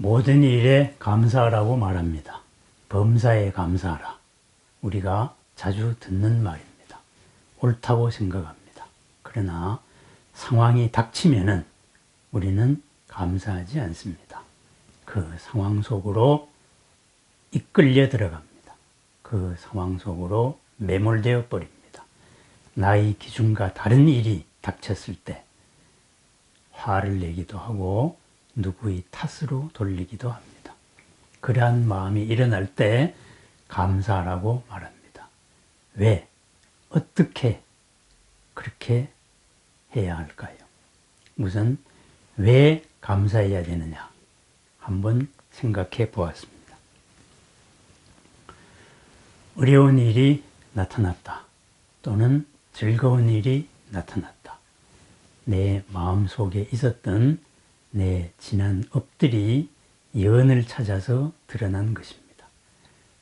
모든 일에 감사하라고 말합니다. 범사에 감사하라. 우리가 자주 듣는 말입니다. 옳다고 생각합니다. 그러나 상황이 닥치면은 우리는 감사하지 않습니다. 그 상황 속으로 이끌려 들어갑니다. 그 상황 속으로 매몰되어 버립니다. 나의 기준과 다른 일이 닥쳤을 때 화를 내기도 하고 누구의 탓으로 돌리기도 합니다. 그러한 마음이 일어날 때 감사하라고 말합니다. 왜? 어떻게 그렇게 해야 할까요? 우선 왜 감사해야 되느냐 한번 생각해 보았습니다. 어려운 일이 나타났다. 또는 즐거운 일이 나타났다. 내 마음속에 있었던 내 지난 업들이 연을 찾아서 드러난 것입니다.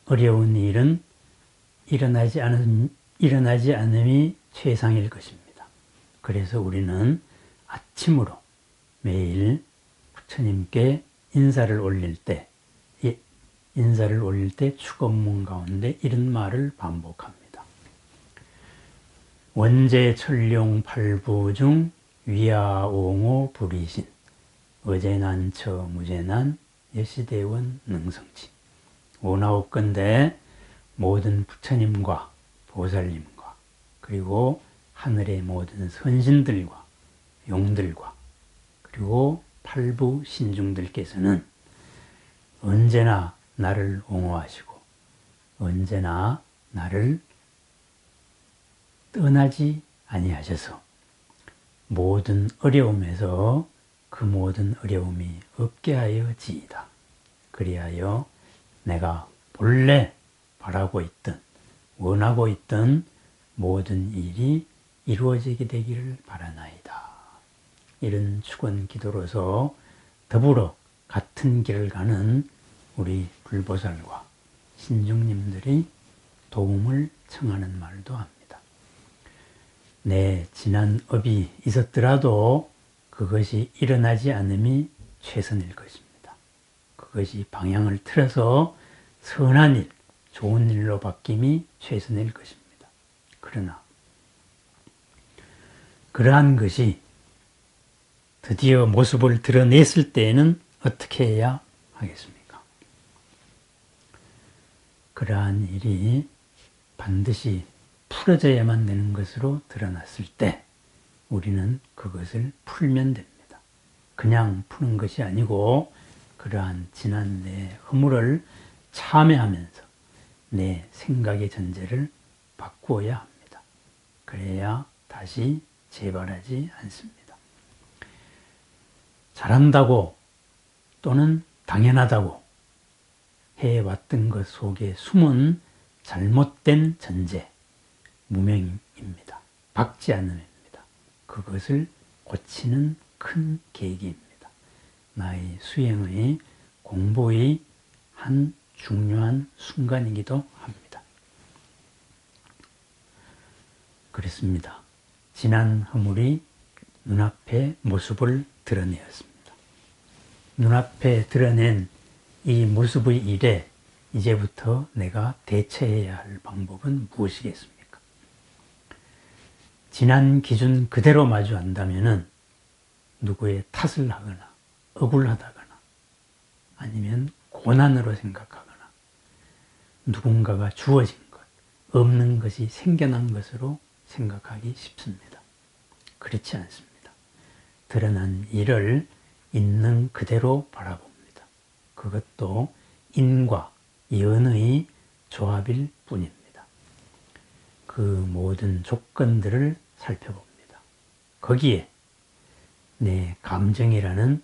어려운 일은 일어나지 않음이 최상일 것입니다. 그래서 우리는 아침으로 매일 부처님께 인사를 올릴 때 축업문 가운데 이런 말을 반복합니다. 원제철룡 팔부 중 위아옹호 불이신 어제난처 무제난 여시대원 능성치. 오나옵건대 모든 부처님과 보살님과 그리고 하늘의 모든 선신들과 용들과 그리고 팔부 신중들께서는 언제나 나를 옹호하시고 언제나 나를 떠나지 아니하셔서 모든 어려움에서 그 모든 어려움이 없게 하여 지이다. 그리하여 내가 본래 바라고 있던 원하고 있던 모든 일이 이루어지게 되기를 바라나이다. 이런 축원 기도로서 더불어 같은 길을 가는 우리 불보살과 신중님들이 도움을 청하는 말도 합니다. 내 지난 업이 있었더라도 그것이 일어나지 않음이 최선일 것입니다. 그것이 방향을 틀어서 선한 일, 좋은 일로 바뀜이 최선일 것입니다. 그러나 그러한 것이 드디어 모습을 드러냈을 때에는 어떻게 해야 하겠습니까? 그러한 일이 반드시 풀어져야만 되는 것으로 드러났을 때 우리는 그것을 풀면 됩니다. 그냥 푸는 것이 아니고 그러한 지난 내 허물을 참회하면서 내 생각의 전제를 바꾸어야 합니다. 그래야 다시 재발하지 않습니다. 잘한다고 또는 당연하다고 해왔던 것 속에 숨은 잘못된 전제, 무명입니다. 박지 않음입니다. 그것을 고치는 큰 계기입니다. 나의 수행의 공부의 한 중요한 순간이기도 합니다. 그렇습니다. 지난 허물이 눈앞에 모습을 드러내었습니다. 눈앞에 드러낸 이 모습의 일에 이제부터 내가 대처해야 할 방법은 무엇이겠습니까? 지난 기준 그대로 마주한다면은 누구의 탓을 하거나 억울하다거나 아니면 고난으로 생각하거나 누군가가 주어진 것, 없는 것이 생겨난 것으로 생각하기 쉽습니다. 그렇지 않습니다. 드러난 일을 있는 그대로 바라봅니다. 그것도 인과 연의 조합일 뿐입니다. 그 모든 조건들을 살펴봅니다. 거기에 내 감정이라는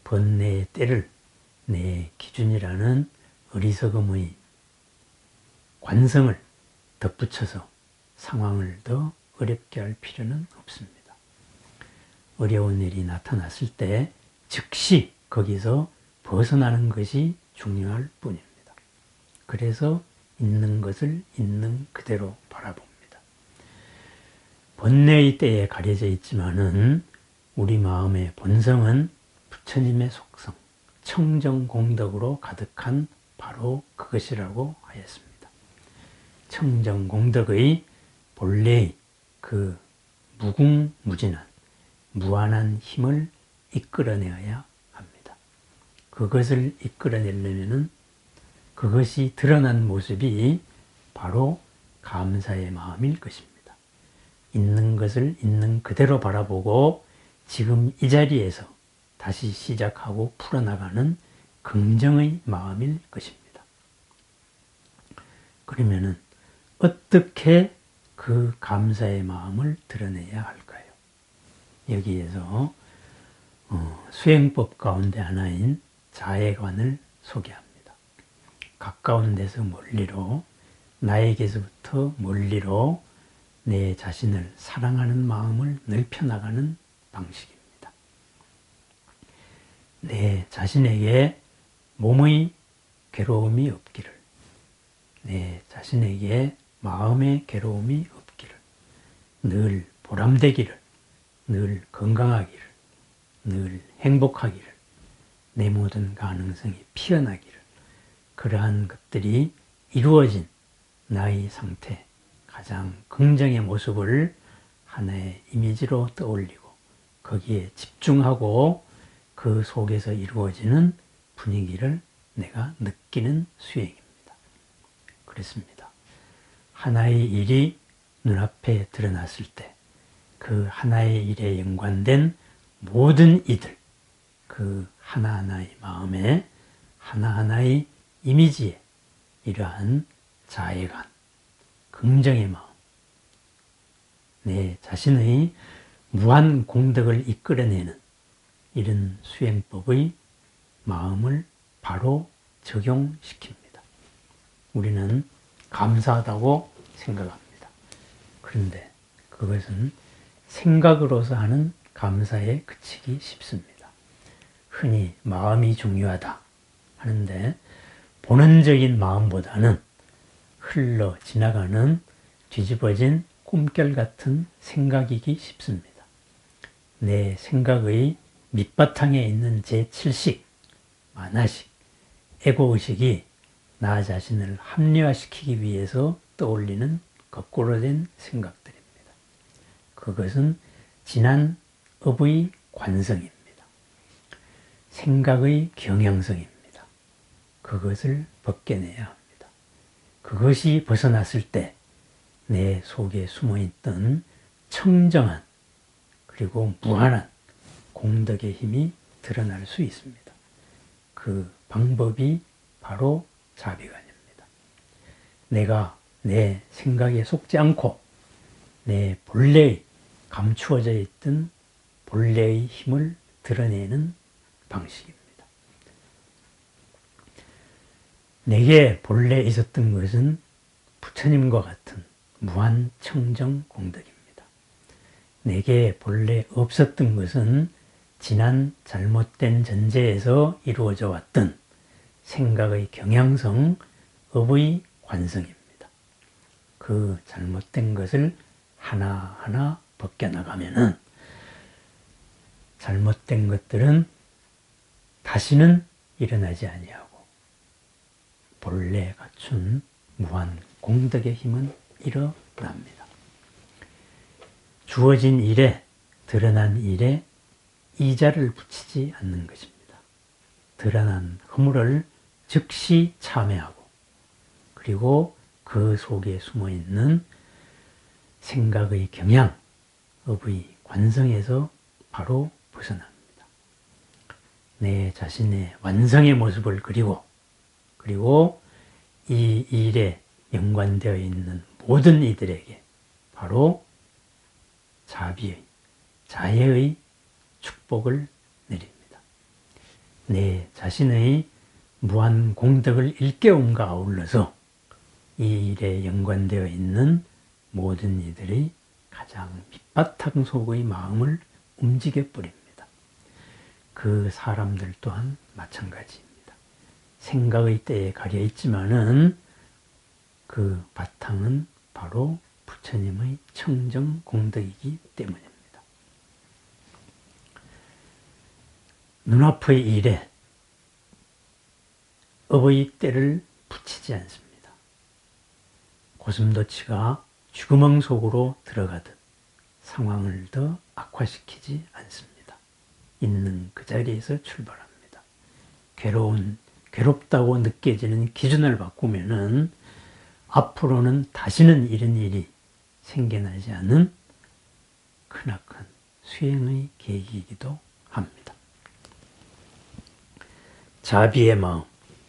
번뇌의 때를 내 기준이라는 어리석음의 관성을 덧붙여서 상황을 더 어렵게 할 필요는 없습니다. 어려운 일이 나타났을 때 즉시 거기서 벗어나는 것이 중요할 뿐입니다. 그래서 있는 것을 있는 그대로 바라봅니다. 번뇌의 때에 가려져 있지만은 우리 마음의 본성은 부처님의 속성, 청정공덕으로 가득한 바로 그것이라고 하였습니다. 청정공덕의 본래의 그 무궁무진한 무한한 힘을 이끌어내어야 합니다. 그것을 이끌어내려면 그것이 드러난 모습이 바로 감사의 마음일 것입니다. 있는 것을 있는 그대로 바라보고 지금 이 자리에서 다시 시작하고 풀어나가는 긍정의 마음일 것입니다. 그러면은 어떻게 그 감사의 마음을 드러내야 할까요? 여기에서 수행법 가운데 하나인 자애관을 소개합니다. 가까운 데서 멀리로, 나에게서부터 멀리로 내 자신을 사랑하는 마음을 넓혀나가는 방식입니다. 내 자신에게 몸의 괴로움이 없기를, 내 자신에게 마음의 괴로움이 없기를, 늘 보람되기를, 늘 건강하기를, 늘 행복하기를, 내 모든 가능성이 피어나기를, 그러한 것들이 이루어진 나의 상태, 가장 긍정의 모습을 하나의 이미지로 떠올리고 거기에 집중하고 그 속에서 이루어지는 분위기를 내가 느끼는 수행입니다. 그렇습니다. 하나의 일이 눈앞에 드러났을 때 그 하나의 일에 연관된 모든 이들, 그 하나하나의 마음에 하나하나의 이미지에 이러한 자애관, 긍정의 마음, 내 자신의 무한 공덕을 이끌어내는 이런 수행법의 마음을 바로 적용시킵니다. 우리는 감사하다고 생각합니다. 그런데 그것은 생각으로서 하는 감사에 그치기 쉽습니다. 흔히 마음이 중요하다 하는데 본원적인 마음보다는 흘러 지나가는 뒤집어진 꿈결 같은 생각이기 쉽습니다. 내 생각의 밑바탕에 있는 제7식, 만화식, 에고의식이 나 자신을 합리화시키기 위해서 떠올리는 거꾸로 된 생각들입니다. 그것은 진한 업의 관성입니다. 생각의 경향성입니다. 그것을 벗겨내야 합니다. 그것이 벗어났을 때 내 속에 숨어있던 청정한 그리고 무한한 공덕의 힘이 드러날 수 있습니다. 그 방법이 바로 자비관입니다. 내가 내 생각에 속지 않고 내 본래의 감추어져 있던 본래의 힘을 드러내는 방식입니다. 내게 본래 있었던 것은 부처님과 같은 무한 청정 공덕입니다. 내게 본래 없었던 것은 지난 잘못된 전제에서 이루어져 왔던 생각의 경향성, 업의 관성입니다. 그 잘못된 것을 하나하나 벗겨나가면은 잘못된 것들은 다시는 일어나지 아니하고 본래 갖춘 무한 공덕의 힘은 일어납니다. 주어진 일에, 드러난 일에 이자를 붙이지 않는 것입니다. 드러난 허물을 즉시 참회하고 그리고 그 속에 숨어있는 생각의 경향, 업의 관성에서 바로 벗어납니다. 내 자신의 완성의 모습을 그리고 이 일에 연관되어 있는 모든 이들에게 바로 자비의, 자애의 축복을 내립니다. 내 자신의 무한 공덕을 일깨움과 아울러서 이 일에 연관되어 있는 모든 이들의 가장 밑바탕 속의 마음을 움직여 버립니다. 그 사람들 또한 마찬가지입니다. 생각의 때에 가려 있지만은 그 바탕은 바로 부처님의 청정 공덕이기 때문입니다. 눈앞의 일에 업의 때를 붙이지 않습니다. 고슴도치가 쥐구멍 속으로 들어가듯 상황을 더 악화시키지 않습니다. 있는 그 자리에서 출발합니다. 괴롭다고 느껴지는 기준을 바꾸면은 앞으로는 다시는 이런 일이 생겨나지 않는 크나큰 수행의 계기이기도 합니다. 자비의 마음,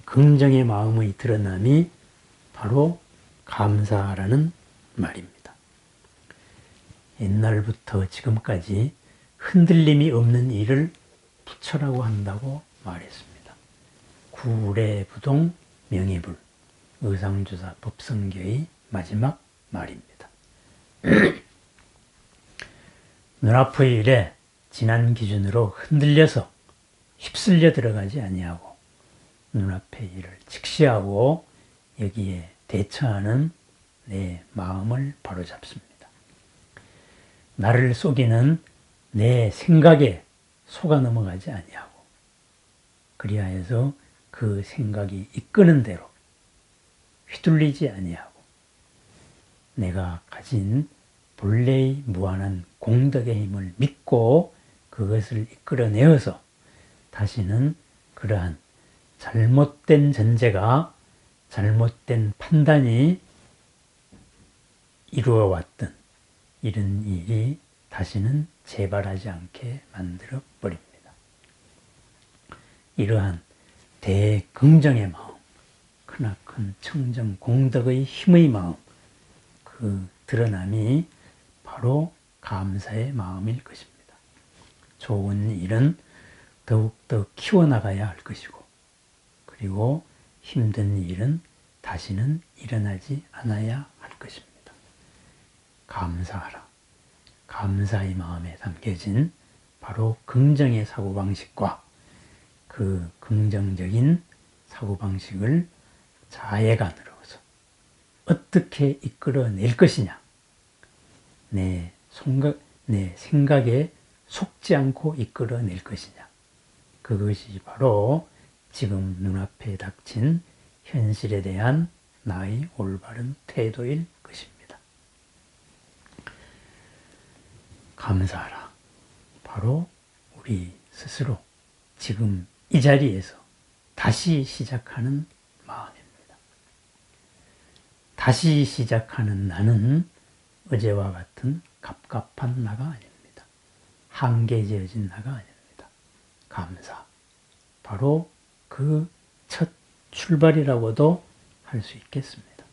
긍정의 마음의 드러남이 바로 감사라는 말입니다. 옛날부터 지금까지 흔들림이 없는 일을 부처라고 한다고 말했습니다. 구례부동 명예불, 의상주사 법성계의 마지막 말입니다. 눈앞의 일에 지난 기준으로 흔들려서 휩쓸려 들어가지 아니하고 눈앞의 일을 직시하고 여기에 대처하는 내 마음을 바로잡습니다. 나를 속이는 내 생각에 속아 넘어가지 아니하고 그리하여서 그 생각이 이끄는 대로 휘둘리지 아니하고 내가 가진 본래의 무한한 공덕의 힘을 믿고 그것을 이끌어내어서 다시는 그러한 잘못된 전제가 잘못된 판단이 이루어왔던 이런 일이 다시는 재발하지 않게 만들어 버립니다. 이러한 대긍정의 마음, 크나큰 청정 공덕의 힘의 마음, 그 드러남이 바로 감사의 마음일 것입니다. 좋은 일은 더욱더 키워나가야 할 것이고 그리고 힘든 일은 다시는 일어나지 않아야 할 것입니다. 감사하라. 감사의 마음에 담겨진 바로 긍정의 사고방식과 그 긍정적인 사고방식을 자애간으로서 어떻게 이끌어낼 것이냐, 내 생각에 속지 않고 이끌어낼 것이냐, 그것이 바로 지금 눈앞에 닥친 현실에 대한 나의 올바른 태도일 것입니다. 감사하라. 바로 우리 스스로 지금 이 자리에서 다시 시작하는 마음입니다. 다시 시작하는 나는 어제와 같은 갑갑한 나가 아닙니다. 한계지어진 나가 아닙니다. 감사. 바로 그 첫 출발이라고도 할 수 있겠습니다.